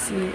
See.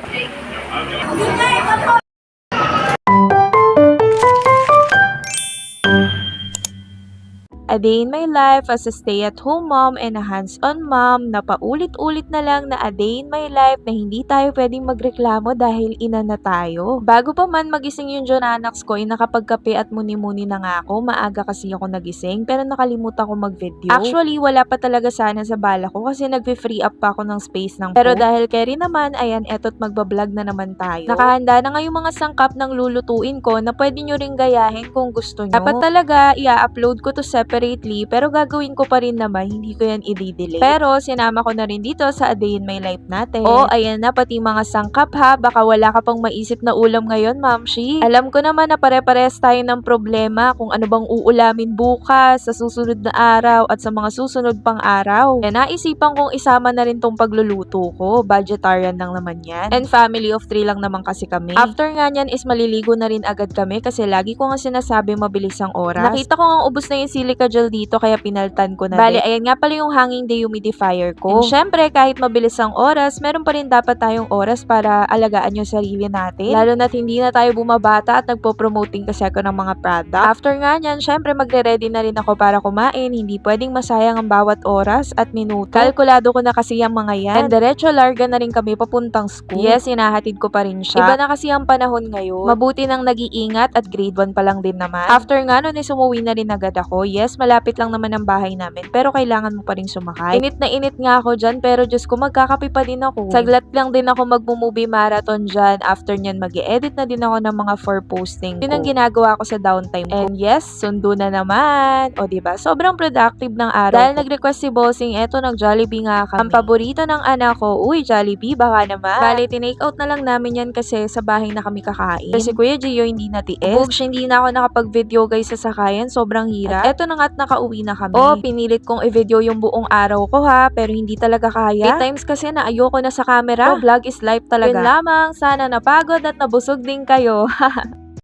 A day in my life as a stay-at-home mom and a hands-on mom na paulit-ulit na lang na a day in my life na hindi tayo pwedeng magreklamo dahil ina na tayo. Bago pa man magising yung Jonanax ko, nakapagkape at muni-muni na nga ako. Maaga kasi ako nagising pero nakalimutan ko mag-video. Actually, wala pa talaga sana sa bala ko kasi nagpe-free up pa ako ng space ng phone. Pero dahil carry naman, ayan, eto't magbablog na naman tayo. Nakahanda na nga yung mga sangkap ng lulutuin ko na pwede nyo ring gayahin kung gusto nyo. Dapat talaga, i-upload ko to separately pero gagawin ko pa rin naman, hindi ko yan i-delay. Pero sinama ko na rin dito sa a day in my life natin. Oh, ayan na, pati mga sangkap ha, baka wala ka pang maisip na ulam ngayon, Mamshi. Alam ko naman na pare-pares tayo ng problema kung ano bang uulamin bukas, sa susunod na araw at sa mga susunod pang araw. Kaya naisipan kong isama na rin tong pagluluto ko, budgetarian lang naman yan. And family of 3 lang naman kasi kami. After nga nyan is maliligo na rin agad kami kasi lagi ko nga sinasabi mabilis ang oras. Nakita ko nga ubos na yung silica gel dito kaya pinaltan ko na din. Ayan nga pala yung hanging dehumidifier ko. And syempre, kahit mabilis ang oras, meron pa rin dapat tayong oras para alagaan yung sarili natin. Lalo na't hindi na tayo bumabata at nagpo-promoting kasi ako ng mga product. After nga nyan, syempre magre-ready na rin ako para kumain. Hindi pwedeng masayang ang bawat oras at minuto. Kalkulado ko na kasi yung mga yan. And diretso larga na rin kami papuntang school. Yes, hinahatid ko pa rin siya. Iba na kasi ang panahon ngayon. Mabuti nang nag-iingat at grade 1 pa lang din naman. After nga nun, sumuwi na rin agad ako. Yes, malapit lang naman ang bahay namin pero kailangan mo pa rin sumakay. Init na init nga ako dyan pero Diyos ko magkakape pa din ako. Saglat lang din ako magmo-movie marathon dyan. After nyan mag-e-edit na din ako ng mga for posting ko. Yun ang ginagawa ko sa downtime ko. And yes, sundo na naman. O diba, sobrang productive ng araw. Dahil nag-request si Bossing, eto nag-Jollibee nga kami. Ang paborito ng anak ko, uy Jollibee baka naman. Bali, tinake out na lang namin yan kasi sa bahay na kami kakain. Kasi Kuya Gio hindi natiis. Bugs, hindi na ako nakapag-video guys sa sakayan. Sobrang hirap. At eto na nga at nakauwi na kami. Oh, pinilit kong i-video yung buong araw ko ha, pero hindi talaga kaya. 8 times kasi na ayoko na sa camera. So, vlog is life talaga. Yun lamang, sana napagod at nabusog din kayo.